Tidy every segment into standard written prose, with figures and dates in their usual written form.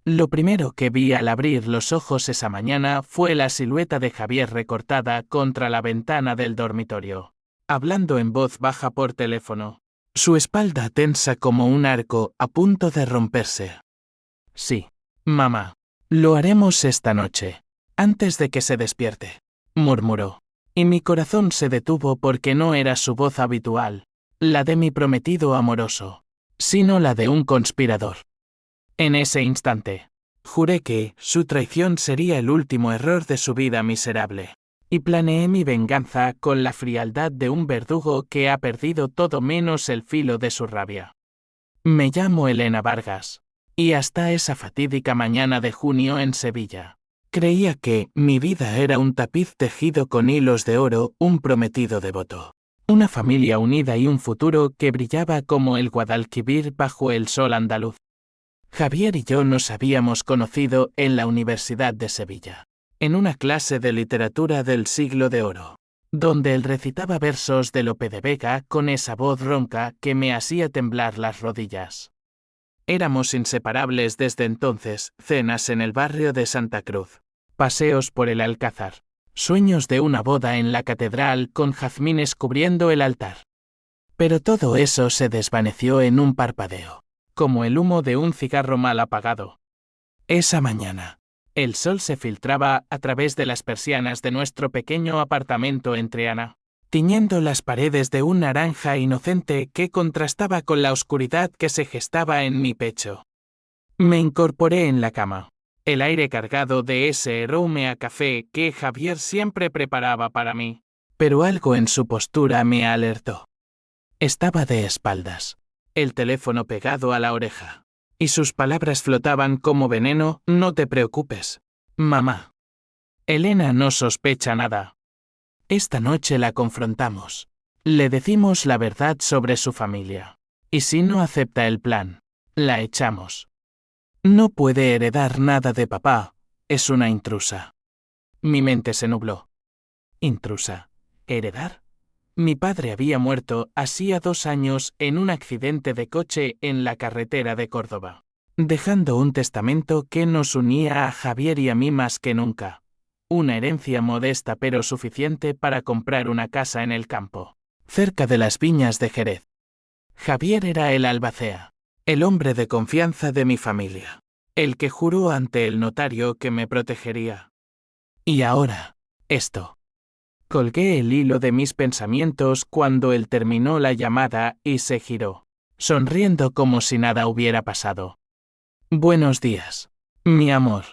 Lo primero que vi al abrir los ojos esa mañana fue la silueta de Javier recortada contra la ventana del dormitorio, hablando en voz baja por teléfono, su espalda tensa como un arco a punto de romperse. Sí, mamá, lo haremos esta noche, antes de que se despierte, murmuró, y mi corazón se detuvo porque no era su voz habitual, la de mi prometido amoroso, sino la de un conspirador. En ese instante, juré que su traición sería el último error de su vida miserable, y planeé mi venganza con la frialdad de un verdugo que ha perdido todo menos el filo de su rabia. Me llamo Elena Vargas, y hasta esa fatídica mañana de junio en Sevilla, creía que mi vida era un tapiz tejido con hilos de oro, un prometido devoto, una familia unida y un futuro que brillaba como el Guadalquivir bajo el sol andaluz. Javier y yo nos habíamos conocido en la Universidad de Sevilla, en una clase de literatura del Siglo de Oro, donde él recitaba versos de Lope de Vega con esa voz ronca que me hacía temblar las rodillas. Éramos inseparables desde entonces, cenas en el barrio de Santa Cruz, paseos por el Alcázar, sueños de una boda en la catedral con jazmines cubriendo el altar. Pero todo eso se desvaneció en un parpadeo, como el humo de un cigarro mal apagado. Esa mañana, el sol se filtraba a través de las persianas de nuestro pequeño apartamento en Triana, tiñendo las paredes de un naranja inocente que contrastaba con la oscuridad que se gestaba en mi pecho. Me incorporé en la cama, el aire cargado de ese aroma a café que Javier siempre preparaba para mí, pero algo en su postura me alertó. Estaba de espaldas, el teléfono pegado a la oreja, y sus palabras flotaban como veneno: no te preocupes, mamá. Elena no sospecha nada. Esta noche la confrontamos. Le decimos la verdad sobre su familia. Y si no acepta el plan, la echamos. No puede heredar nada de papá, es una intrusa. Mi mente se nubló. ¿Intrusa? ¿Heredar? Mi padre había muerto hacía 2 años en un accidente de coche en la carretera de Córdoba, dejando un testamento que nos unía a Javier y a mí más que nunca. Una herencia modesta pero suficiente para comprar una casa en el campo, cerca de las viñas de Jerez. Javier era el albacea, el hombre de confianza de mi familia, el que juró ante el notario que me protegería. Y ahora, esto. Colgué el hilo de mis pensamientos cuando él terminó la llamada y se giró, sonriendo como si nada hubiera pasado. Buenos días, mi amor.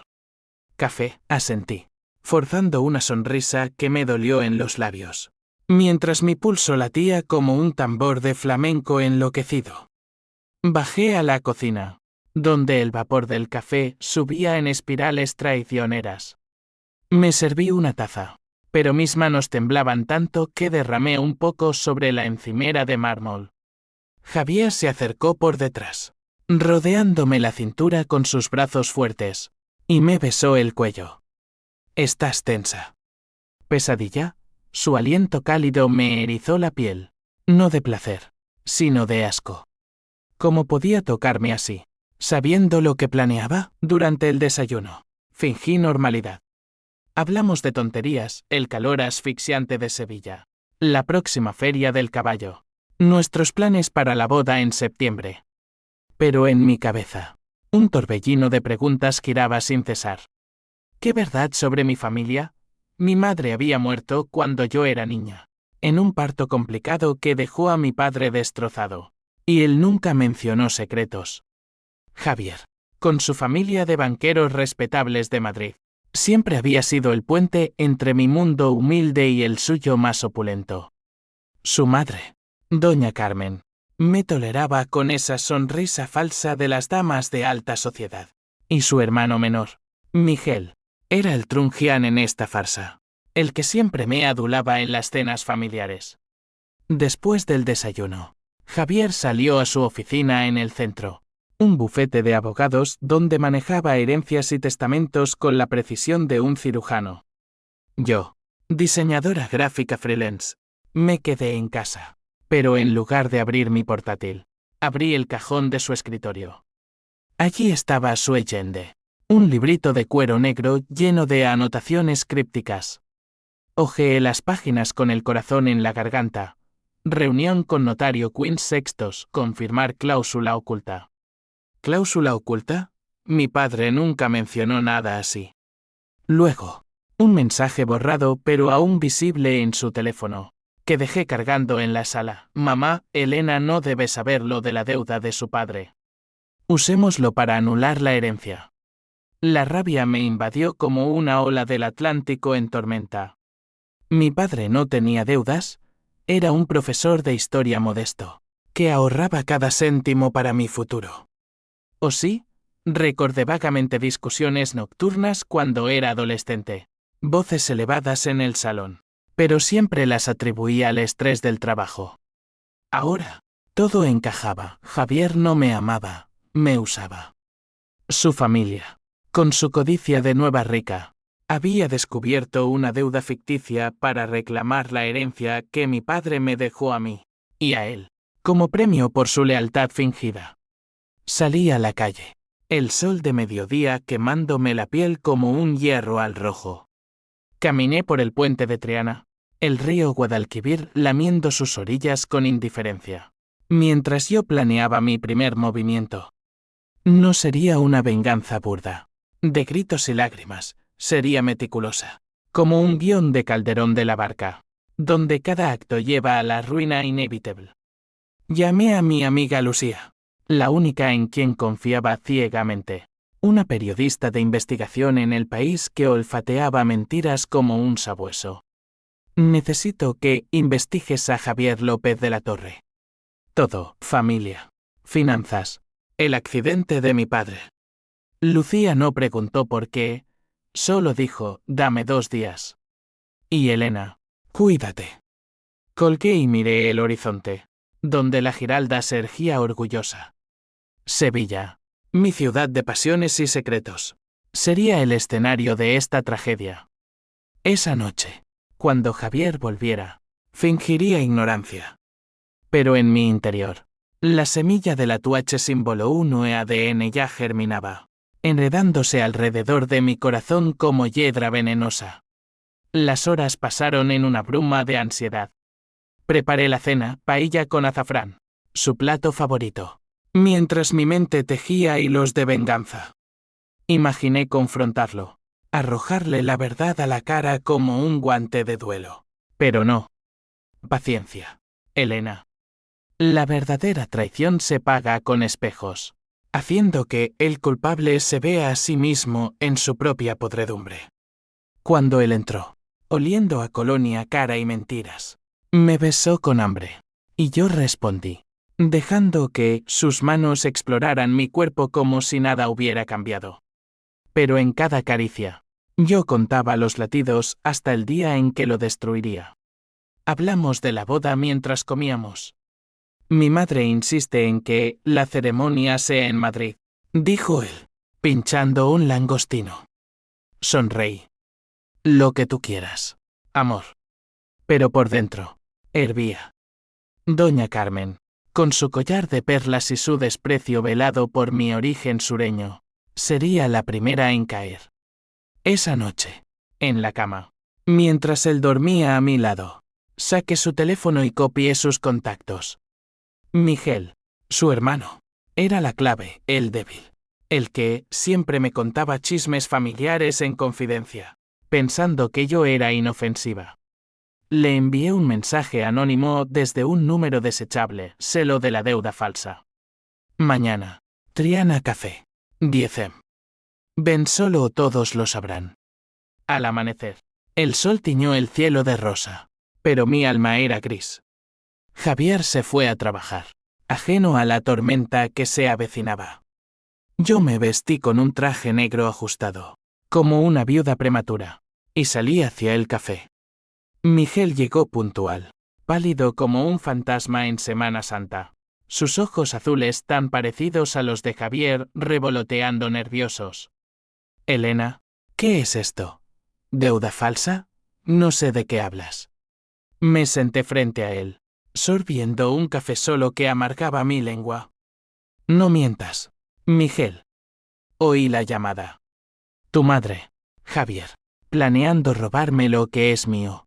Café, asentí, forzando una sonrisa que me dolió en los labios, mientras mi pulso latía como un tambor de flamenco enloquecido. Bajé a la cocina, donde el vapor del café subía en espirales traicioneras. Me serví una taza, pero mis manos temblaban tanto que derramé un poco sobre la encimera de mármol. Javier se acercó por detrás, rodeándome la cintura con sus brazos fuertes, y me besó el cuello. ¿Estás tensa? ¿Pesadilla? Su aliento cálido me erizó la piel, no de placer, sino de asco. ¿Cómo podía tocarme así, sabiendo lo que planeaba? Durante el desayuno, fingí normalidad. Hablamos de tonterías, el calor asfixiante de Sevilla, la próxima feria del caballo, nuestros planes para la boda en septiembre. Pero en mi cabeza, un torbellino de preguntas giraba sin cesar. ¿Qué verdad sobre mi familia? Mi madre había muerto cuando yo era niña, en un parto complicado que dejó a mi padre destrozado, y él nunca mencionó secretos. Javier, con su familia de banqueros respetables de Madrid, siempre había sido el puente entre mi mundo humilde y el suyo más opulento. Su madre, doña Carmen, me toleraba con esa sonrisa falsa de las damas de alta sociedad. Y su hermano menor, Miguel, era el Trungián en esta farsa, el que siempre me adulaba en las cenas familiares. Después del desayuno, Javier salió a su oficina en el centro, un bufete de abogados donde manejaba herencias y testamentos con la precisión de un cirujano. Yo, diseñadora gráfica freelance, me quedé en casa, pero en lugar de abrir mi portátil, abrí el cajón de su escritorio. Allí estaba su Allende, Un librito de cuero negro lleno de anotaciones crípticas. Hojeé las páginas con el corazón en la garganta. Reunión con notario Quinn Sextos, confirmar cláusula oculta. ¿Cláusula oculta? Mi padre nunca mencionó nada así. Luego, un mensaje borrado pero aún visible en su teléfono, que dejé cargando en la sala. Mamá, Elena no debe saber lo de la deuda de su padre. Usémoslo para anular la herencia. La rabia me invadió como una ola del Atlántico en tormenta. Mi padre no tenía deudas, era un profesor de historia modesto, que ahorraba cada céntimo para mi futuro. ¿O sí? Recordé vagamente discusiones nocturnas cuando era adolescente, voces elevadas en el salón, pero siempre las atribuía al estrés del trabajo. Ahora, todo encajaba. Javier no me amaba, me usaba. Su familia, con su codicia de nueva rica, había descubierto una deuda ficticia para reclamar la herencia que mi padre me dejó a mí, y a él, como premio por su lealtad fingida. Salí a la calle, el sol de mediodía quemándome la piel como un hierro al rojo. Caminé por el puente de Triana, el río Guadalquivir lamiendo sus orillas con indiferencia, mientras yo planeaba mi primer movimiento. No sería una venganza burda, de gritos y lágrimas, sería meticulosa, como un guión de Calderón de la Barca, donde cada acto lleva a la ruina inevitable. Llamé a mi amiga Lucía, la única en quien confiaba ciegamente, una periodista de investigación en el país que olfateaba mentiras como un sabueso. Necesito que investigues a Javier López de la Torre. Todo, familia, finanzas, el accidente de mi padre. Lucía no preguntó por qué, solo dijo, dame 2 días. Y Elena, cuídate. Colgué y miré el horizonte, donde la Giralda se erguía orgullosa. Sevilla, mi ciudad de pasiones y secretos, sería el escenario de esta tragedia. Esa noche, cuando Javier volviera, fingiría ignorancia. Pero en mi interior, la semilla del atuache símbolo 1 ADN ya germinaba, enredándose alrededor de mi corazón como hiedra venenosa. Las horas pasaron en una bruma de ansiedad. Preparé la cena, paella con azafrán, su plato favorito, mientras mi mente tejía hilos de venganza. Imaginé confrontarlo, arrojarle la verdad a la cara como un guante de duelo. Pero no. Paciencia, Elena. La verdadera traición se paga con espejos, haciendo que el culpable se vea a sí mismo en su propia podredumbre. Cuando él entró, oliendo a colonia cara y mentiras, me besó con hambre, y yo respondí, dejando que sus manos exploraran mi cuerpo como si nada hubiera cambiado. Pero en cada caricia, yo contaba los latidos hasta el día en que lo destruiría. Hablamos de la boda mientras comíamos. Mi madre insiste en que la ceremonia sea en Madrid, dijo él, pinchando un langostino. Sonreí. Lo que tú quieras, amor. Pero por dentro, hervía. Doña Carmen, con su collar de perlas y su desprecio velado por mi origen sureño, sería la primera en caer. Esa noche, en la cama, mientras él dormía a mi lado, saqué su teléfono y copié sus contactos. Miguel, su hermano, era la clave, el débil, el que siempre me contaba chismes familiares en confidencia, pensando que yo era inofensiva. Le envié un mensaje anónimo desde un número desechable, celo de la deuda falsa. Mañana, Triana Café, 10 m. Ven solo o todos lo sabrán. Al amanecer, el sol tiñó el cielo de rosa, pero mi alma era gris. Javier se fue a trabajar, ajeno a la tormenta que se avecinaba. Yo me vestí con un traje negro ajustado, como una viuda prematura, y salí hacia el café. Miguel llegó puntual, pálido como un fantasma en Semana Santa, sus ojos azules tan parecidos a los de Javier revoloteando nerviosos. Elena, ¿qué es esto? ¿Deuda falsa? No sé de qué hablas. Me senté frente a él, sorbiendo un café solo que amargaba mi lengua. No mientas, Miguel. Oí la llamada. Tu madre, Javier, planeando robarme lo que es mío.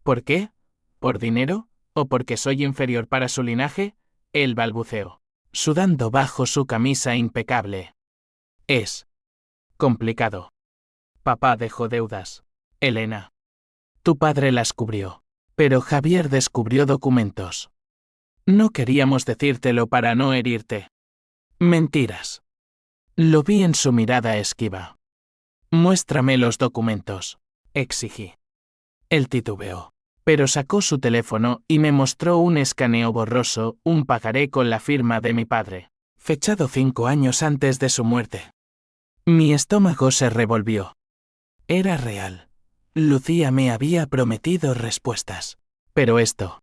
¿Por qué? ¿Por dinero? ¿O porque soy inferior para su linaje? Él balbuceó, sudando bajo su camisa impecable. Es complicado. Papá dejó deudas. Elena. Tu padre las cubrió. Pero Javier descubrió documentos. No queríamos decírtelo para no herirte. Mentiras. Lo vi en su mirada esquiva. Muéstrame los documentos, exigí. Él titubeó, pero sacó su teléfono y me mostró un escaneo borroso, un pagaré con la firma de mi padre, fechado 5 años antes de su muerte. Mi estómago se revolvió. Era real. Lucía me había prometido respuestas. Pero esto...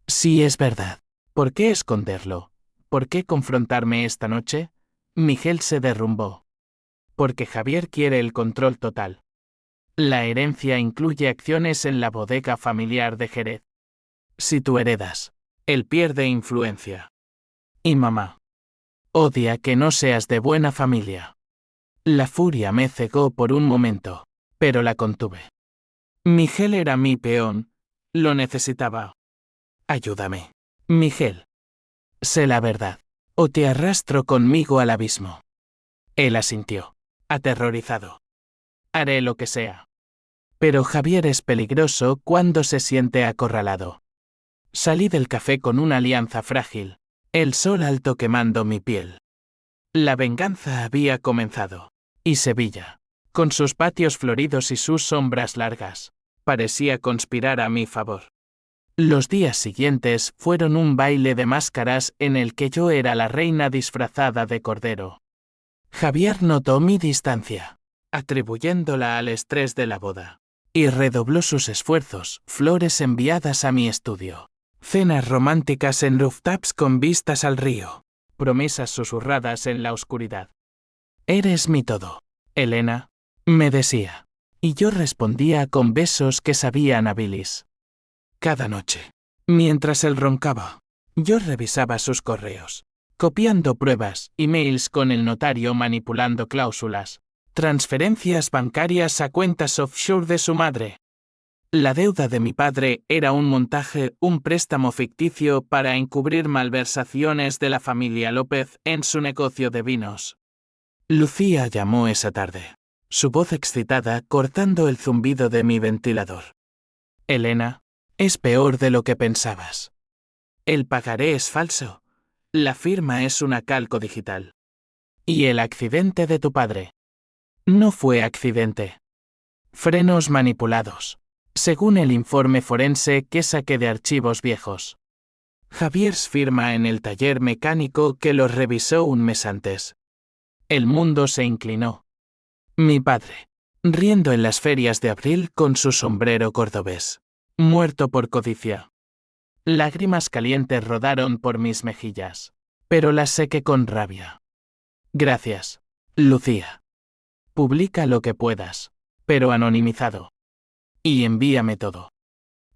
Sí es verdad. ¿Por qué esconderlo? ¿Por qué confrontarme esta noche? Miguel se derrumbó. Porque Javier quiere el control total. La herencia incluye acciones en la bodega familiar de Jerez. Si tú heredas, él pierde influencia. Y mamá. Odia que no seas de buena familia. La furia me cegó por un momento, pero la contuve. Miguel era mi peón. Lo necesitaba. Ayúdame. Miguel. Sé la verdad. O te arrastro conmigo al abismo. Él asintió, aterrorizado. Haré lo que sea. Pero Javier es peligroso cuando se siente acorralado. Salí del café con una alianza frágil, el sol alto quemando mi piel. La venganza había comenzado. Y Sevilla, con sus patios floridos y sus sombras largas, parecía conspirar a mi favor. Los días siguientes fueron un baile de máscaras en el que yo era la reina disfrazada de cordero. Javier notó mi distancia, atribuyéndola al estrés de la boda, y redobló sus esfuerzos, flores enviadas a mi estudio, cenas románticas en rooftops con vistas al río, promesas susurradas en la oscuridad. Eres mi todo, Elena, me decía, y yo respondía con besos que sabían a bilis. Cada noche, mientras él roncaba, yo revisaba sus correos, copiando pruebas, emails con el notario manipulando cláusulas, transferencias bancarias a cuentas offshore de su madre. La deuda de mi padre era un montaje, un préstamo ficticio para encubrir malversaciones de la familia López en su negocio de vinos. Lucía llamó esa tarde, su voz excitada cortando el zumbido de mi ventilador. Elena, es peor de lo que pensabas. El pagaré es falso. La firma es una calco digital. ¿Y el accidente de tu padre? No fue accidente. Frenos manipulados, según el informe forense que saqué de archivos viejos. Javier firma en el taller mecánico que los revisó un mes antes. El mundo se inclinó. Mi padre, riendo en las ferias de abril con su sombrero cordobés, muerto por codicia. Lágrimas calientes rodaron por mis mejillas, pero las sequé con rabia. Gracias, Lucía. Publica lo que puedas, pero anonimizado. Y envíame todo.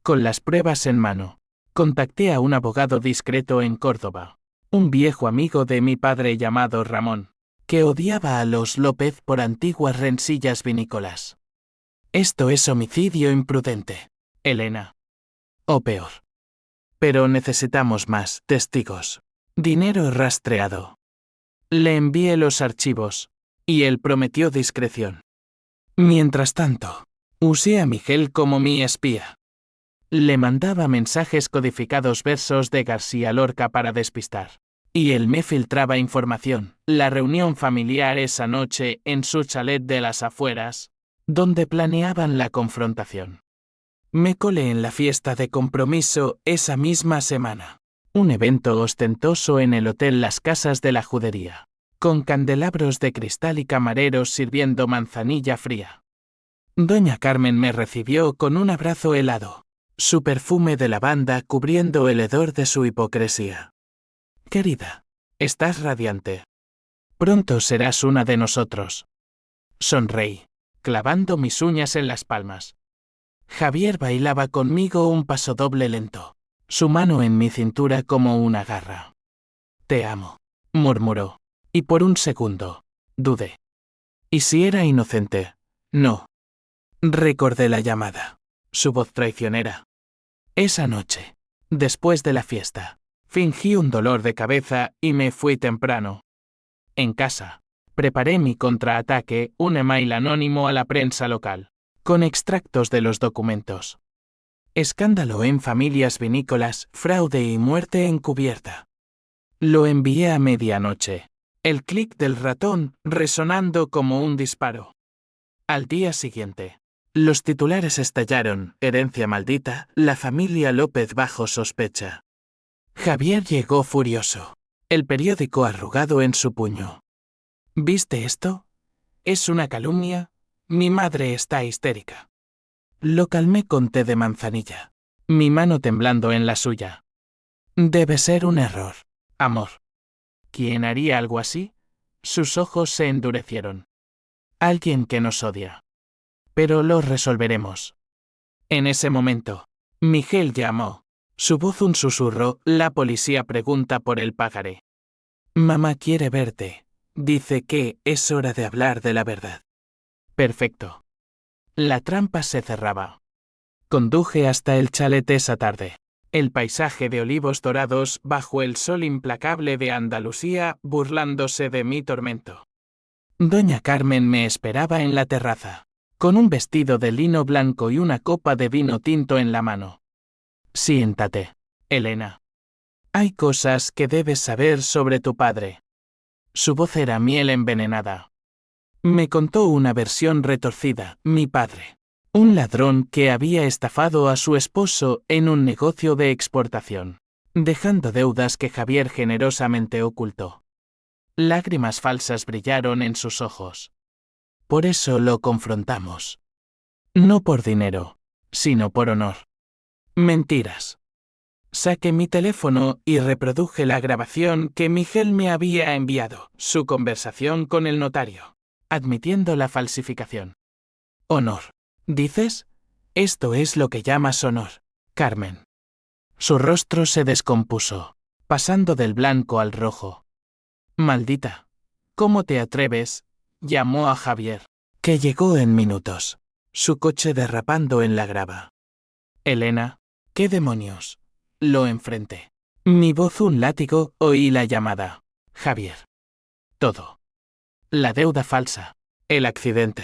Con las pruebas en mano, contacté a un abogado discreto en Córdoba, un viejo amigo de mi padre llamado Ramón, que odiaba a los López por antiguas rencillas vinícolas. Esto es homicidio imprudente, Elena. O peor. Pero necesitamos más testigos. Dinero rastreado. Le envié los archivos, y él prometió discreción. Mientras tanto, usé a Miguel como mi espía. Le mandaba mensajes codificados versos de García Lorca para despistar. Y él me filtraba información. La reunión familiar esa noche en su chalet de las afueras, donde planeaban la confrontación. Me colé en la fiesta de compromiso esa misma semana. Un evento ostentoso en el Hotel Las Casas de la Judería, con candelabros de cristal y camareros sirviendo manzanilla fría. Doña Carmen me recibió con un abrazo helado, su perfume de lavanda cubriendo el hedor de su hipocresía. Querida, estás radiante. Pronto serás una de nosotros. Sonreí, clavando mis uñas en las palmas. Javier bailaba conmigo un pasodoble lento, su mano en mi cintura como una garra. Te amo, murmuró, y por un segundo, dudé. ¿Y si era inocente? No. Recordé la llamada. Su voz traicionera. Esa noche, después de la fiesta, fingí un dolor de cabeza y me fui temprano. En casa, preparé mi contraataque, un email anónimo a la prensa local, con extractos de los documentos. Escándalo en familias vinícolas, fraude y muerte encubierta. Lo envié a medianoche. El clic del ratón resonando como un disparo. Al día siguiente, los titulares estallaron: herencia maldita, la familia López bajo sospecha. Javier llegó furioso, el periódico arrugado en su puño. ¿Viste esto? Es una calumnia. Mi madre está histérica. Lo calmé con té de manzanilla, mi mano temblando en la suya. Debe ser un error, amor. ¿Quién haría algo así? Sus ojos se endurecieron. Alguien que nos odia. Pero lo resolveremos. En ese momento, Miguel llamó. Su voz un susurro: la policía pregunta por el pagaré. Mamá quiere verte. Dice que es hora de hablar de la verdad. Perfecto. La trampa se cerraba. Conduje hasta el chalet esa tarde. El paisaje de olivos dorados bajo el sol implacable de Andalucía, burlándose de mi tormento. Doña Carmen me esperaba en la terraza, con un vestido de lino blanco y una copa de vino tinto en la mano. Siéntate, Elena. Hay cosas que debes saber sobre tu padre. Su voz era miel envenenada. Me contó una versión retorcida: mi padre, un ladrón que había estafado a su esposo en un negocio de exportación, dejando deudas que Javier generosamente ocultó. Lágrimas falsas brillaron en sus ojos. Por eso lo confrontamos. No por dinero, sino por honor. Mentiras. Saqué mi teléfono y reproduje la grabación que Miguel me había enviado, su conversación con el notario, admitiendo la falsificación. Honor. ¿Dices? Esto es lo que llamas honor, Carmen. Su rostro se descompuso, pasando del blanco al rojo. Maldita. ¿Cómo te atreves? Llamó a Javier, que llegó en minutos, su coche derrapando en la grava. Elena, ¿qué demonios? Lo enfrenté. Mi voz un látigo, oí la llamada. Javier. Todo. La deuda falsa. El accidente.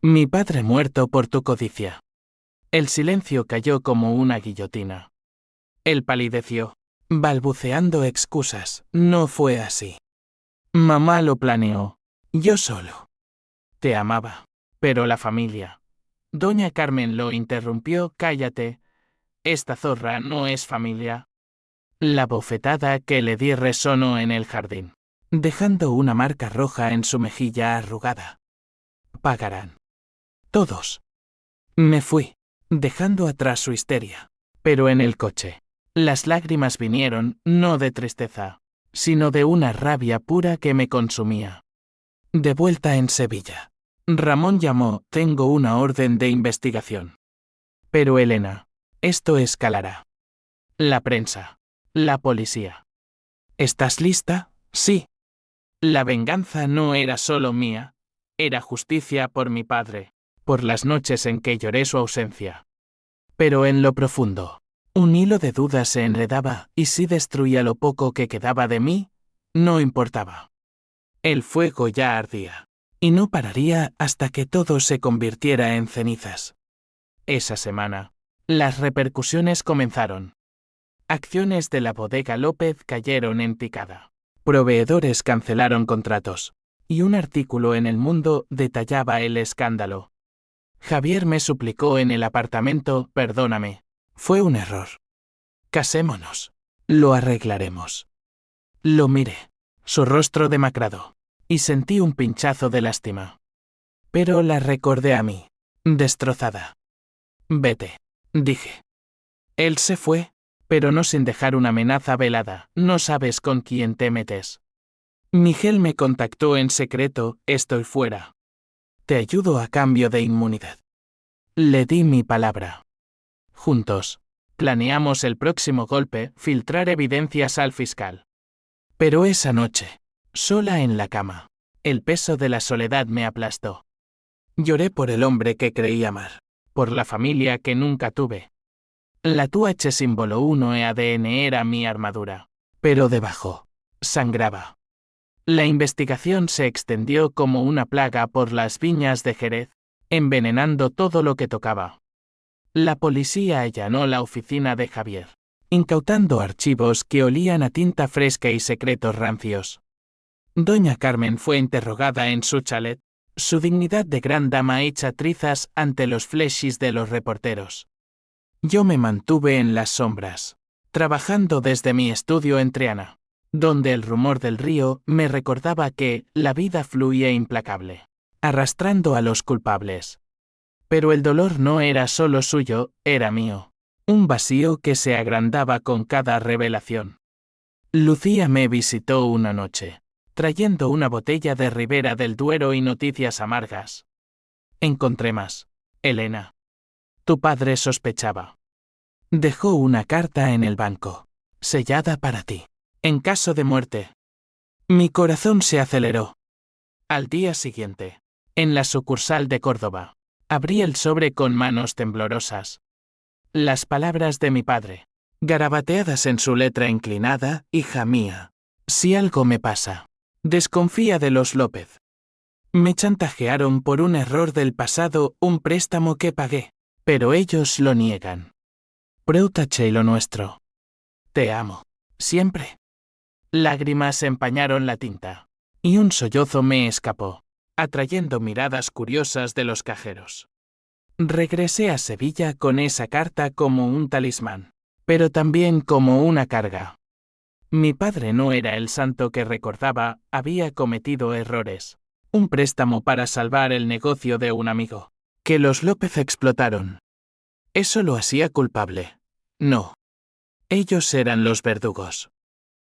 Mi padre muerto por tu codicia. El silencio cayó como una guillotina. Él palideció, balbuceando excusas. No fue así. Mamá lo planeó. Yo solo. Te amaba. Pero la familia. Doña Carmen lo interrumpió. Cállate. Esta zorra no es familia. La bofetada que le di resonó en el jardín, dejando una marca roja en su mejilla arrugada. Pagarán. Todos. Me fui, dejando atrás su histeria. Pero en el coche, las lágrimas vinieron, no de tristeza, sino de una rabia pura que me consumía. De vuelta en Sevilla, Ramón llamó: tengo una orden de investigación. Pero Elena, esto escalará. La prensa. La policía. ¿Estás lista? Sí. La venganza no era solo mía, era justicia por mi padre, por las noches en que lloré su ausencia. Pero en lo profundo, un hilo de dudas se enredaba, y si destruía lo poco que quedaba de mí, no importaba. El fuego ya ardía, y no pararía hasta que todo se convirtiera en cenizas. Esa semana, las repercusiones comenzaron. Acciones de la bodega López cayeron en picada. Proveedores cancelaron contratos. Y un artículo en El Mundo detallaba el escándalo. Javier me suplicó en el apartamento: perdóname. Fue un error. Casémonos. Lo arreglaremos. Lo miré. Su rostro demacrado. Y sentí un pinchazo de lástima. Pero la recordé a mí, destrozada. Vete, dije. Él se fue, pero no sin dejar una amenaza velada: no sabes con quién te metes. Miguel me contactó en secreto: estoy fuera. Te ayudo a cambio de inmunidad. Le di mi palabra. Juntos, planeamos el próximo golpe: filtrar evidencias al fiscal. Pero esa noche, sola en la cama, El peso de la soledad me aplastó. Lloré por el hombre que creí amar, por la familia que nunca tuve. La TUH símbolo 1 EADN era mi armadura, pero debajo sangraba. La investigación se extendió como una plaga por las viñas de Jerez, envenenando todo lo que tocaba. La policía allanó la oficina de Javier, incautando archivos que olían a tinta fresca y secretos rancios. Doña Carmen fue interrogada en su chalet, su dignidad de gran dama hecha trizas ante los fleshis de los reporteros. Yo me mantuve en las sombras, trabajando desde mi estudio en Triana, donde el rumor del río me recordaba que la vida fluía implacable, arrastrando a los culpables. Pero el dolor no era solo suyo, era mío, un vacío que se agrandaba con cada revelación. Lucía me visitó una noche, trayendo una botella de Ribera del Duero y noticias amargas. Encontré más, Elena. Tu padre sospechaba. Dejó una carta en el banco, sellada para ti, en caso de muerte. Mi corazón se aceleró. Al día siguiente, en la sucursal de Córdoba, abrí el sobre con manos temblorosas. Las palabras de mi padre, garabateadas en su letra inclinada: hija mía, si algo me pasa, desconfía de los López. Me chantajearon por un error del pasado, un préstamo que pagué, pero ellos lo niegan. Proutache lo nuestro. Te amo. Siempre. Lágrimas empañaron la tinta, y un sollozo me escapó, atrayendo miradas curiosas de los cajeros. Regresé a Sevilla con esa carta como un talismán, pero también como una carga. Mi padre no era el santo que recordaba, había cometido errores. Un préstamo para salvar el negocio de un amigo, que los López explotaron. ¿Eso lo hacía culpable? No. Ellos eran los verdugos.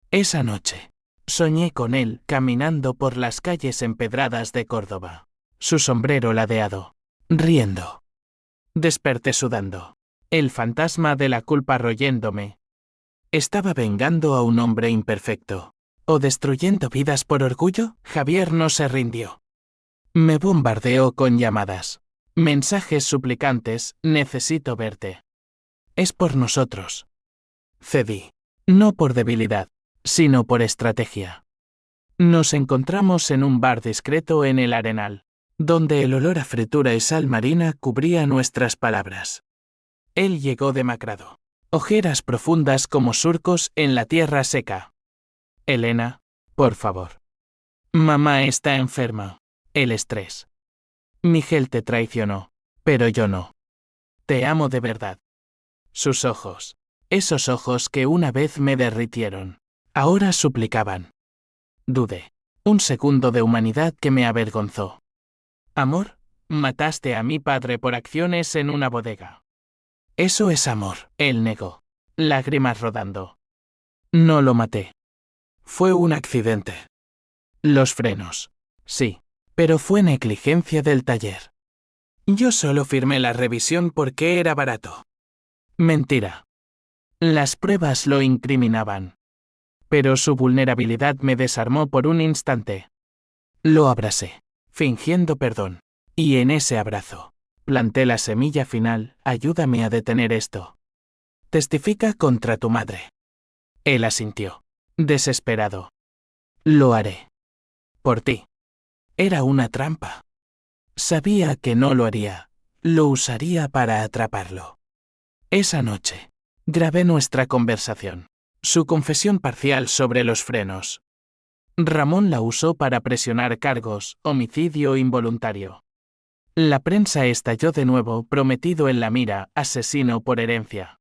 Esa noche, soñé con él caminando por las calles empedradas de Córdoba, su sombrero ladeado, riendo. Desperté sudando, el fantasma de la culpa royéndome. ¿Estaba vengando a un hombre imperfecto, o destruyendo vidas por orgullo? Javier no se rindió. Me bombardeó con llamadas. Mensajes suplicantes: necesito verte. Es por nosotros. Cedí. No por debilidad, sino por estrategia. Nos encontramos en un bar discreto en el Arenal, donde el olor a fritura y sal marina cubría nuestras palabras. Él llegó demacrado, ojeras profundas como surcos en la tierra seca. Elena, por favor. Mamá está enferma. El estrés. Miguel te traicionó, pero yo no. Te amo de verdad. Sus ojos, esos ojos que una vez me derritieron, ahora suplicaban. Dudé. Un segundo de humanidad que me avergonzó. Amor, mataste a mi padre por acciones en una bodega. Eso es amor, él negó, lágrimas rodando. No lo maté. Fue un accidente. Los frenos. Sí, pero fue negligencia del taller. Yo solo firmé la revisión porque era barato. Mentira. Las pruebas lo incriminaban. Pero su vulnerabilidad me desarmó por un instante. Lo abracé, fingiendo perdón, y en ese abrazo, planté la semilla final: ayúdame a detener esto. Testifica contra tu madre. Él asintió, desesperado. Lo haré. Por ti. Era una trampa. Sabía que no lo haría, lo usaría para atraparlo. Esa noche, grabé nuestra conversación, su confesión parcial sobre los frenos. Ramón la usó para presionar cargos: homicidio involuntario. La prensa estalló de nuevo: prometido en la mira, asesino por herencia.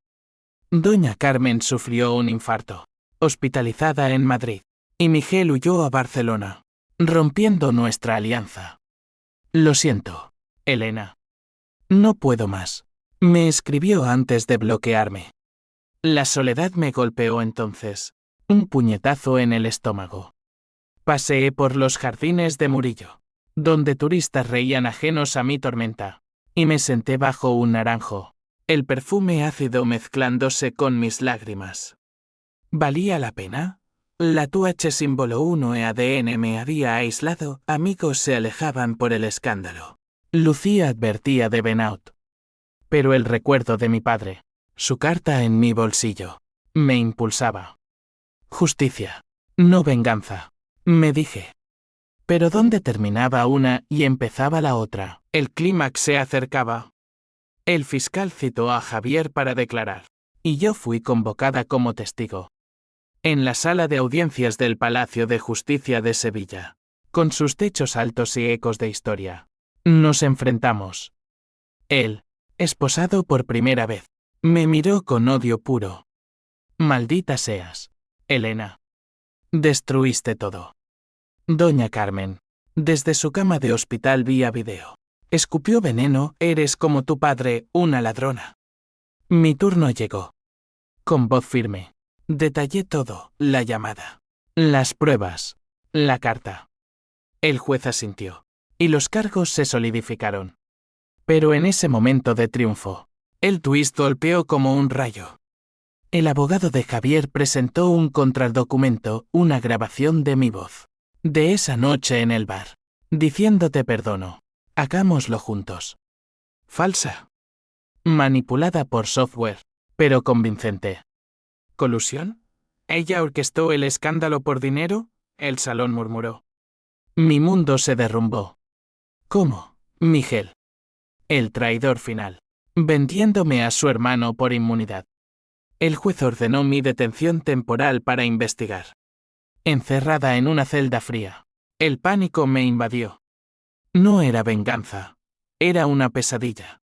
Doña Carmen sufrió un infarto, hospitalizada en Madrid, y Miguel huyó a Barcelona, rompiendo nuestra alianza. Lo siento, Elena. No puedo más. Me escribió antes de bloquearme. La soledad me golpeó entonces, un puñetazo en el estómago. Paseé por los jardines de Murillo, donde turistas reían ajenos a mi tormenta, y me senté bajo un naranjo, el perfume ácido mezclándose con mis lágrimas. ¿Valía la pena? La TUH símbolo 1 e ADN me había aislado, amigos se alejaban por el escándalo. Lucía advertía de burnout. Pero el recuerdo de mi padre, su carta en mi bolsillo, me impulsaba. Justicia, no venganza, me dije. Pero ¿dónde terminaba una y empezaba la otra? El clímax se acercaba. El fiscal citó a Javier para declarar, y yo fui convocada como testigo. En la sala de audiencias del Palacio de Justicia de Sevilla, con sus techos altos y ecos de historia, nos enfrentamos. Él, esposado por primera vez, me miró con odio puro. Maldita seas, Elena. Destruiste todo. Doña Carmen, desde su cama de hospital vía video, escupió veneno, eres como tu padre, una ladrona. Mi turno llegó. Con voz firme, detallé todo, la llamada, las pruebas, la carta. El juez asintió, y los cargos se solidificaron. Pero en ese momento de triunfo, el twist golpeó como un rayo. El abogado de Javier presentó un contradocumento, una grabación de mi voz, de esa noche en el bar, diciéndote perdono, hagámoslo juntos. Falsa. Manipulada por software, pero convincente. ¿Colusión? ¿Ella orquestó el escándalo por dinero? El salón murmuró. Mi mundo se derrumbó. ¿Cómo, Miguel? El traidor final, vendiéndome a su hermano por inmunidad. El juez ordenó mi detención temporal para investigar. Encerrada en una celda fría, el pánico me invadió. No era venganza, era una pesadilla.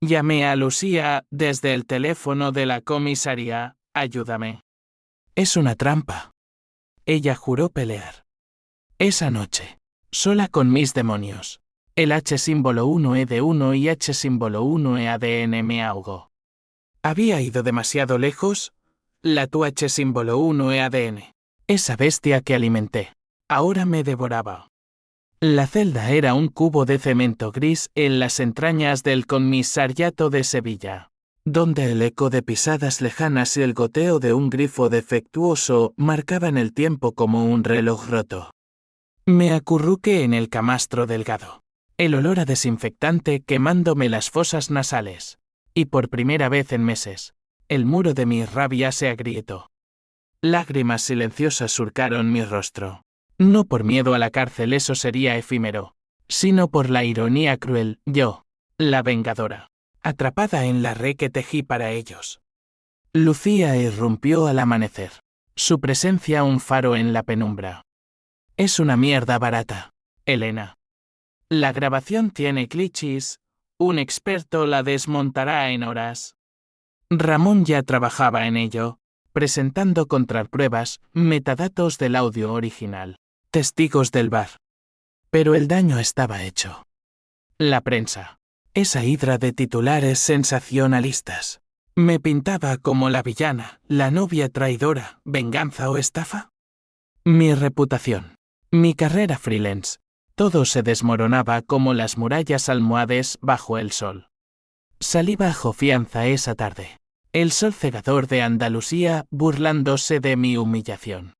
Llamé a Lucía desde el teléfono de la comisaría, ayúdame. Es una trampa. Ella juró pelear. Esa noche, sola con mis demonios, el H símbolo 1E de 1 y H símbolo 1E ADN me ahogó. Había ido demasiado lejos, la TUH símbolo 1E ADN. Esa bestia que alimenté, ahora me devoraba. La celda era un cubo de cemento gris en las entrañas del comisariato de Sevilla, donde el eco de pisadas lejanas y el goteo de un grifo defectuoso marcaban el tiempo como un reloj roto. Me acurruqué en el camastro delgado, el olor a desinfectante quemándome las fosas nasales, y por primera vez en meses, el muro de mi rabia se agrietó. Lágrimas silenciosas surcaron mi rostro. No por miedo a la cárcel, eso sería efímero, sino por la ironía cruel, yo, la vengadora, atrapada en la red que tejí para ellos. Lucía irrumpió al amanecer, su presencia un faro en la penumbra. Es una mierda barata, Elena. La grabación tiene clichés, un experto la desmontará en horas. Ramón ya trabajaba en ello, presentando contrapruebas, metadatos del audio original, testigos del bar. Pero el daño estaba hecho. La prensa, esa hidra de titulares sensacionalistas, me pintaba como la villana, la novia traidora, venganza o estafa. Mi reputación, mi carrera freelance, todo se desmoronaba como las murallas almohades bajo el sol. Salí bajo fianza esa tarde. El sol cegador de Andalucía burlándose de mi humillación.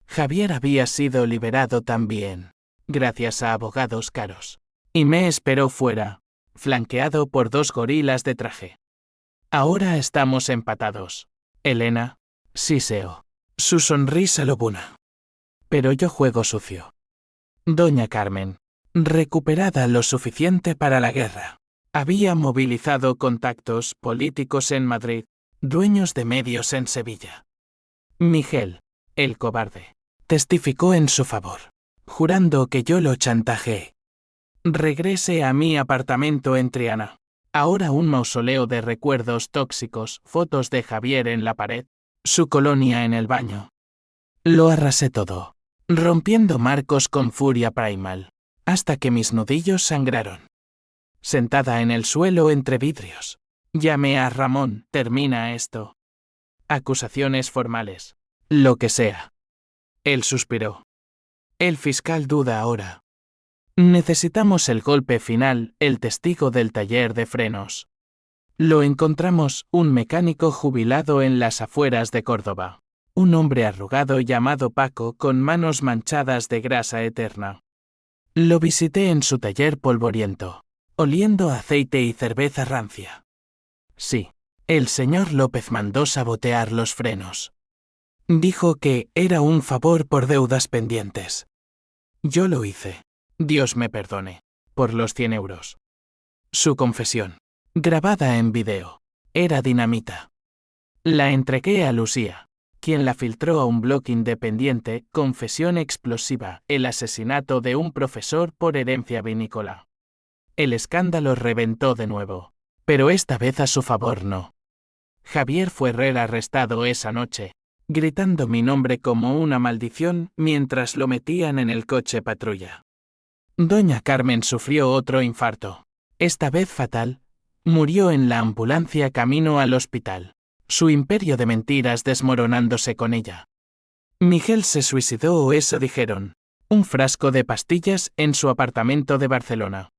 Javier había sido liberado también, gracias a abogados caros. Y me esperó fuera, flanqueado por 2 gorilas de traje. Ahora estamos empatados. Elena, siseo. Su sonrisa lobuna. Pero yo juego sucio. Doña Carmen, recuperada lo suficiente para la guerra. Había movilizado contactos políticos en Madrid, dueños de medios en Sevilla. Miguel, el cobarde, testificó en su favor, jurando que yo lo chantajeé. Regrese a mi apartamento en Triana. Ahora un mausoleo de recuerdos tóxicos, fotos de Javier en la pared, su colonia en el baño. Lo arrasé todo, rompiendo marcos con furia primal, hasta que mis nudillos sangraron. Sentada en el suelo entre vidrios. Llamé a Ramón, termina esto. Acusaciones formales. Lo que sea. Él suspiró. El fiscal duda ahora. Necesitamos el golpe final, el testigo del taller de frenos. Lo encontramos, un mecánico jubilado en las afueras de Córdoba. un hombre arrugado llamado Paco con manos manchadas de grasa eterna. Lo visité en su taller polvoriento, oliendo a aceite y cerveza rancia. Sí, el señor López mandó sabotear los frenos. Dijo que era un favor por deudas pendientes. Yo lo hice. Dios me perdone. Por los 100 euros. Su confesión, grabada en video, era dinamita. La entregué a Lucía, quien la filtró a un blog independiente, Confesión explosiva, el asesinato de un profesor por herencia vinícola. El escándalo reventó de nuevo, pero esta vez a su favor no. Javier fue arrestado esa noche, gritando mi nombre como una maldición mientras lo metían en el coche patrulla. Doña Carmen sufrió otro infarto, esta vez fatal, murió en la ambulancia camino al hospital, su imperio de mentiras desmoronándose con ella. Miguel se suicidó o eso dijeron, un frasco de pastillas en su apartamento de Barcelona.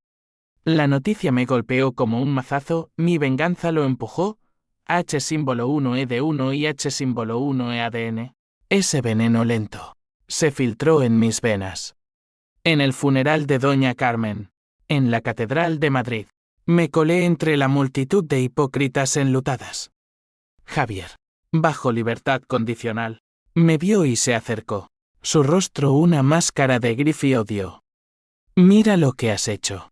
La noticia me golpeó como un mazazo, mi venganza lo empujó, H símbolo 1E de 1 y H símbolo 1E ADN. Ese veneno lento se filtró en mis venas. En el funeral de Doña Carmen, en la Catedral de Madrid, me colé entre la multitud de hipócritas enlutadas. Javier, bajo libertad condicional, me vio y se acercó, su rostro una máscara de grif y odio. Mira lo que has hecho.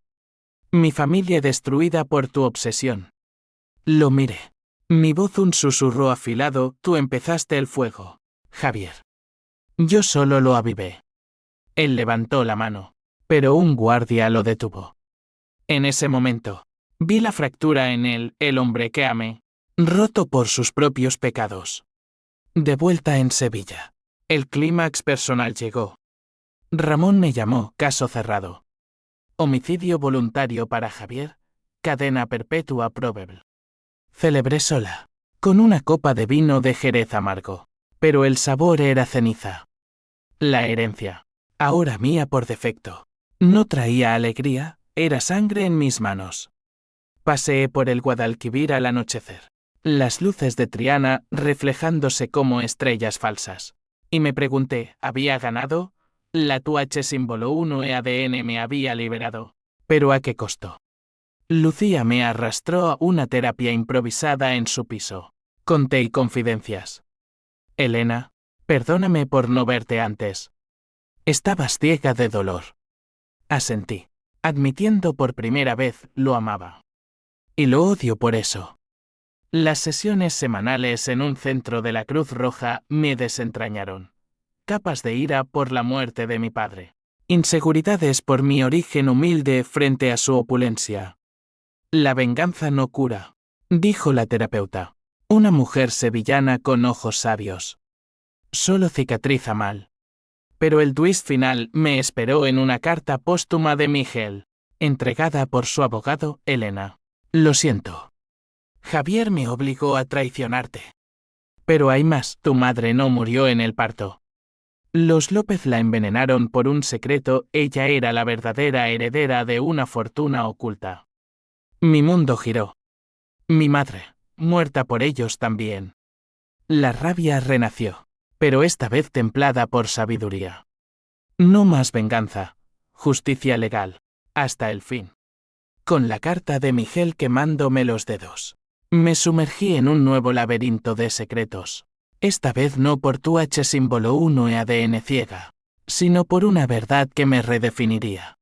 Mi familia destruida por tu obsesión. Lo miré. Mi voz un susurro afilado, tú empezaste el fuego, Javier. Yo solo lo avivé. Él levantó la mano, pero un guardia lo detuvo. En ese momento, vi la fractura en él, el hombre que amé, roto por sus propios pecados. De vuelta en Sevilla, el clímax personal llegó. Ramón me llamó, caso cerrado. Homicidio voluntario para Javier, cadena perpetua probable. Celebré sola, con una copa de vino de Jerez amargo, pero el sabor era ceniza. La herencia, ahora mía por defecto, no traía alegría, era sangre en mis manos. Paseé por el Guadalquivir al anochecer, las luces de Triana reflejándose como estrellas falsas, y me pregunté, ¿había ganado? La TUH símbolo 1 e ADN me había liberado, pero ¿a qué costo? Lucía me arrastró a una terapia improvisada en su piso. Conté y confidencias. Elena, perdóname por no verte antes. Estabas ciega de dolor. Asentí, admitiendo por primera vez, lo amaba. Y lo odio por eso. Las sesiones semanales en un centro de la Cruz Roja me desentrañaron. Capas de ira por la muerte de mi padre. Inseguridades por mi origen humilde frente a su opulencia. La venganza no cura, dijo la terapeuta, una mujer sevillana con ojos sabios. Solo cicatriza mal. Pero el twist final me esperó en una carta póstuma de Miguel, entregada por su abogado, Elena. Lo siento. Javier me obligó a traicionarte. Pero hay más, tu madre no murió en el parto. Los López la envenenaron por un secreto, ella era la verdadera heredera de una fortuna oculta. Mi mundo giró. Mi madre, muerta por ellos también. La rabia renació, pero esta vez templada por sabiduría. No más venganza, justicia legal, hasta el fin. Con la carta de Miguel quemándome los dedos, me sumergí en un nuevo laberinto de secretos. Esta vez no por tu H símbolo 1 e ADN ciega, sino por una verdad que me redefiniría.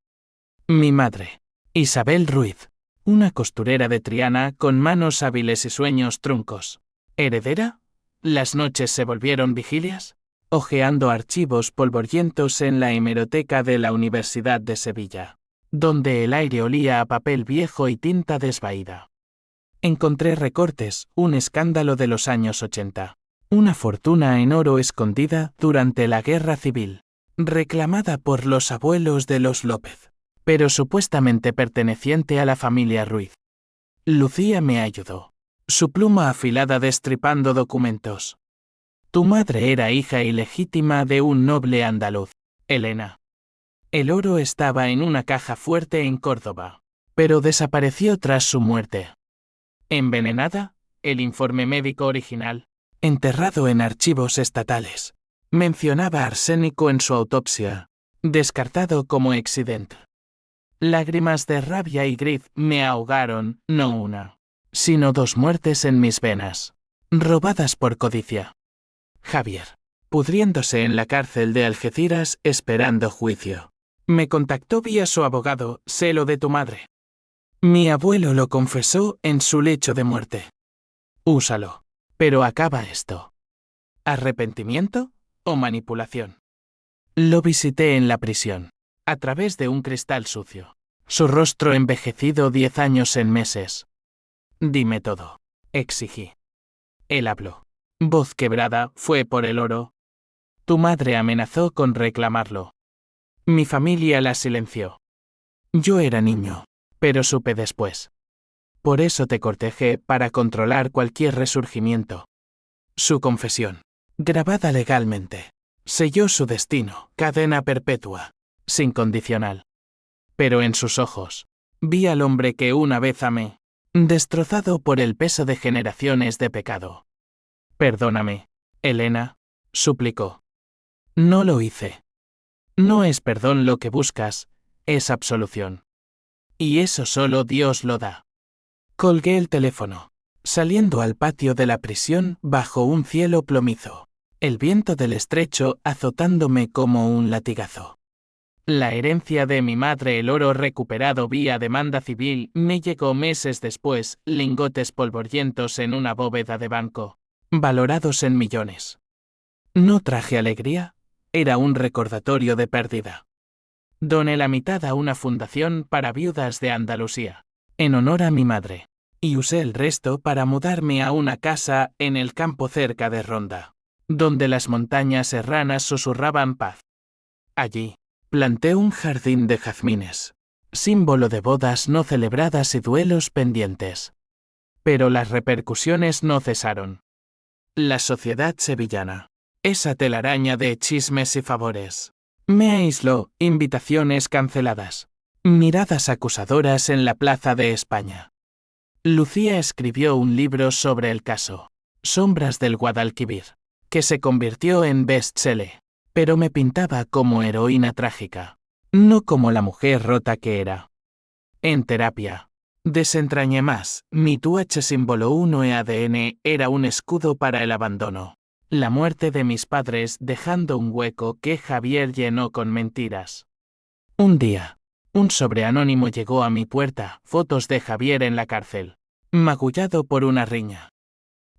Mi madre, Isabel Ruiz, una costurera de Triana con manos hábiles y sueños truncos. ¿Heredera? ¿Las noches se volvieron vigilias? Hojeando archivos polvorientos en la hemeroteca de la Universidad de Sevilla, donde el aire olía a papel viejo y tinta desvaída. Encontré recortes, un escándalo de los años 80. Una fortuna en oro escondida durante la Guerra Civil, reclamada por los abuelos de los López, pero supuestamente perteneciente a la familia Ruiz. Lucía me ayudó, su pluma afilada destripando documentos. Tu madre era hija ilegítima de un noble andaluz, Elena. El oro estaba en una caja fuerte en Córdoba, pero desapareció tras su muerte. ¿Envenenada? El informe médico original, enterrado en archivos estatales. Mencionaba arsénico en su autopsia, descartado como accidente. Lágrimas de rabia y gris me ahogaron, no una, sino 2 muertes en mis venas, robadas por codicia. Javier, pudriéndose en la cárcel de Algeciras esperando juicio. Me contactó vía su abogado, sé lo de tu madre. Mi abuelo lo confesó en su lecho de muerte. Úsalo. Pero acaba esto. ¿Arrepentimiento o manipulación? Lo visité en la prisión, a través de un cristal sucio. Su rostro envejecido 10 años en meses. Dime todo, exigí. Él habló. Voz quebrada, fue por el oro. Tu madre amenazó con reclamarlo. Mi familia la silenció. Yo era niño, pero supe después. Por eso te cortejé para controlar cualquier resurgimiento. Su confesión, grabada legalmente, selló su destino, cadena perpetua, sin condicional. Pero en sus ojos, vi al hombre que una vez amé, destrozado por el peso de generaciones de pecado. Perdóname, Elena, suplicó. No lo hice. No es perdón lo que buscas, es absolución. Y eso solo Dios lo da. Colgué el teléfono, saliendo al patio de la prisión bajo un cielo plomizo, el viento del estrecho azotándome como un latigazo. La herencia de mi madre, el oro recuperado vía demanda civil, me llegó meses después, lingotes polvorientos en una bóveda de banco, valorados en millones. No traje alegría, era un recordatorio de pérdida. Doné la mitad a una fundación para viudas de Andalucía, en honor a mi madre, y usé el resto para mudarme a una casa en el campo cerca de Ronda, donde las montañas serranas susurraban paz. Allí, planté un jardín de jazmines, símbolo de bodas no celebradas y duelos pendientes. Pero las repercusiones no cesaron. La sociedad sevillana, esa telaraña de chismes y favores, me aisló, invitaciones canceladas, miradas acusadoras en la Plaza de España. Lucía escribió un libro sobre el caso, Sombras del Guadalquivir, que se convirtió en bestseller, pero me pintaba como heroína trágica, no como la mujer rota que era. En terapia, desentrañé más, mi TUH símbolo 1 ADN era un escudo para el abandono. La muerte de mis padres dejando un hueco que Javier llenó con mentiras. Un día, un sobre anónimo llegó a mi puerta, fotos de Javier en la cárcel, magullado por una riña.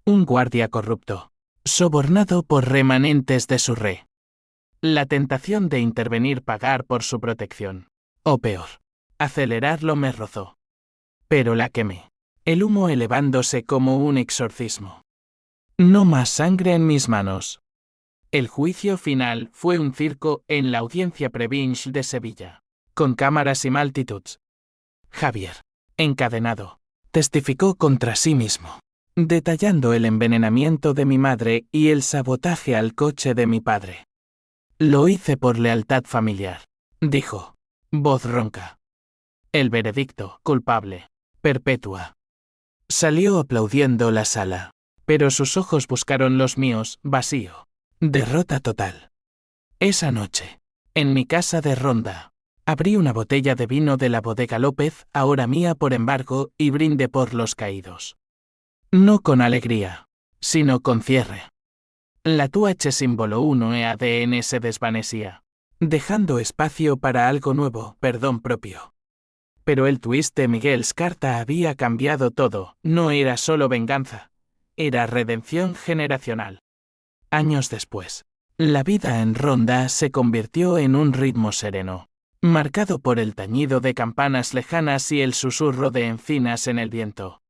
Un guardia corrupto, sobornado por remanentes de su re. La tentación de intervenir pagar por su protección. O peor, acelerarlo me rozó. Pero la quemé, el humo elevándose como un exorcismo. No más sangre en mis manos. El juicio final fue un circo en la Audiencia Provincial de Sevilla, con cámaras y multitudes. Javier, encadenado, testificó contra sí mismo, detallando el envenenamiento de mi madre y el sabotaje al coche de mi padre. Lo hice por lealtad familiar, dijo, voz ronca. El veredicto, culpable, perpetua. Salió aplaudiendo la sala, pero sus ojos buscaron los míos, vacío. Derrota total. Esa noche, en mi casa de Ronda, abrí una botella de vino de la bodega López, ahora mía por embargo, y brindé por los caídos. No con alegría, sino con cierre. La TUH símbolo 1 ADN se desvanecía, dejando espacio para algo nuevo, perdón propio. Pero el twist de Miguel Scarta había cambiado todo, no era solo venganza, era redención generacional. Años después, la vida en Ronda se convirtió en un ritmo sereno, marcado por el tañido de campanas lejanas y el susurro de encinas en el viento.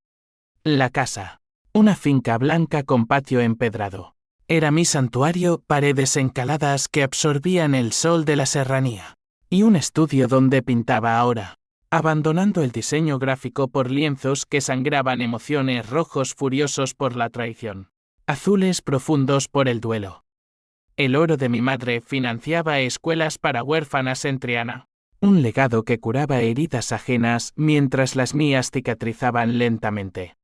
La casa, una finca blanca con patio empedrado, era mi santuario, paredes encaladas que absorbían el sol de la serranía, y un estudio donde pintaba ahora, abandonando el diseño gráfico por lienzos que sangraban emociones, rojos furiosos por la traición, azules profundos por el duelo. El oro de mi madre financiaba escuelas para huérfanas en Triana, un legado que curaba heridas ajenas mientras las mías cicatrizaban lentamente.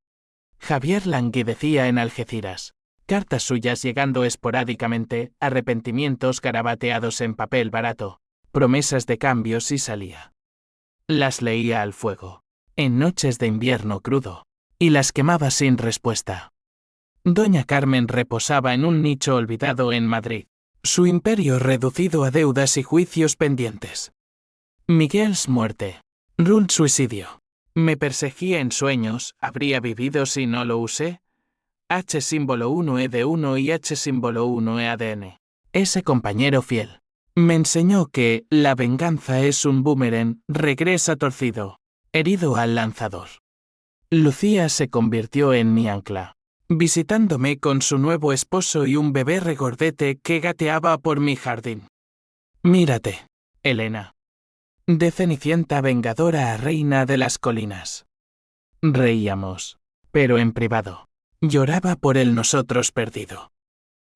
Javier languidecía en Algeciras, cartas suyas llegando esporádicamente, arrepentimientos garabateados en papel barato, promesas de cambios y salía. Las leía al fuego, en noches de invierno crudo, y las quemaba sin respuesta. Doña Carmen reposaba en un nicho olvidado en Madrid, su imperio reducido a deudas y juicios pendientes. Miguel's muerte. Ruled suicidio. Me perseguía en sueños, ¿habría vivido si no lo usé? H símbolo 1 de 1 y H símbolo 1 ADN. Ese compañero fiel me enseñó que la venganza es un boomerang, regresa torcido, herido al lanzador. Lucía se convirtió en mi ancla, visitándome con su nuevo esposo y un bebé regordete que gateaba por mi jardín. Mírate, Elena. De Cenicienta vengadora a reina de las colinas. Reíamos, pero en privado. Lloraba por el nosotros perdido.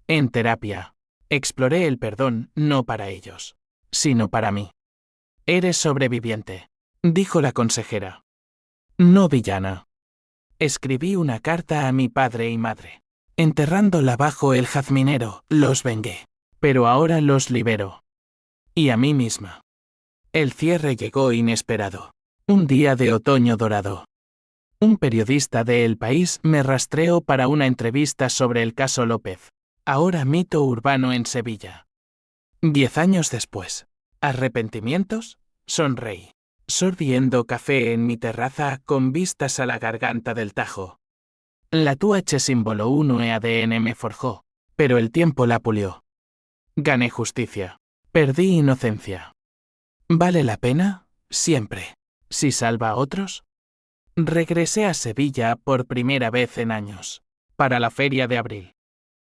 En terapia, exploré el perdón no para ellos, sino para mí. Eres sobreviviente, dijo la consejera. No villana. Escribí una carta a mi padre y madre. Enterrándola bajo el jazminero, los vengué. Pero ahora los libero. Y a mí misma. El cierre llegó inesperado. Un día de otoño dorado. Un periodista de El País me rastreó para una entrevista sobre el caso López, ahora mito urbano en Sevilla. 10 años después. ¿Arrepentimientos? Sonreí, sorbiendo café en mi terraza con vistas a la garganta del Tajo. La TUH símbolo 1 ADN me forjó, pero el tiempo la pulió. Gané justicia. Perdí inocencia. ¿Vale la pena? Siempre. ¿Si salva a otros? Regresé a Sevilla por primera vez en años, para la feria de abril.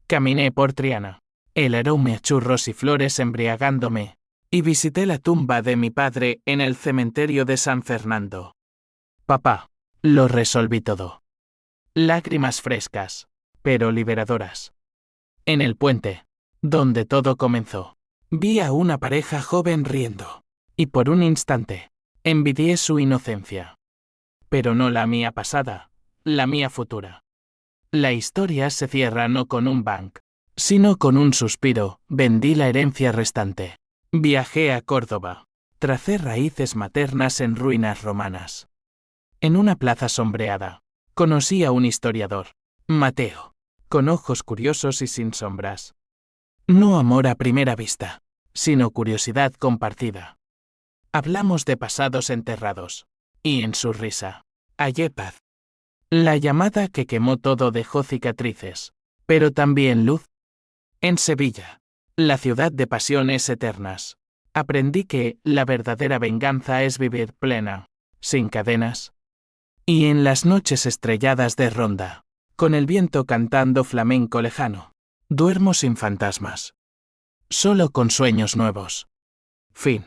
Caminé por Triana, el aroma a churros y flores embriagándome, y visité la tumba de mi padre en el cementerio de San Fernando. Papá, lo resolví todo. Lágrimas frescas, pero liberadoras. En el puente, donde todo comenzó, vi a una pareja joven riendo, y por un instante, envidié su inocencia. Pero no la mía pasada, la mía futura. La historia se cierra no con un bang, sino con un suspiro. Vendí la herencia restante. Viajé a Córdoba. Tracé raíces maternas en ruinas romanas. En una plaza sombreada, conocí a un historiador, Mateo, con ojos curiosos y sin sombras. No amor a primera vista, sino curiosidad compartida. Hablamos de pasados enterrados. Y en su risa, hallé paz. La llamada que quemó todo dejó cicatrices, pero también luz. En Sevilla, la ciudad de pasiones eternas, aprendí que la verdadera venganza es vivir plena, sin cadenas. Y en las noches estrelladas de Ronda, con el viento cantando flamenco lejano, duermo sin fantasmas. Solo con sueños nuevos. Fin.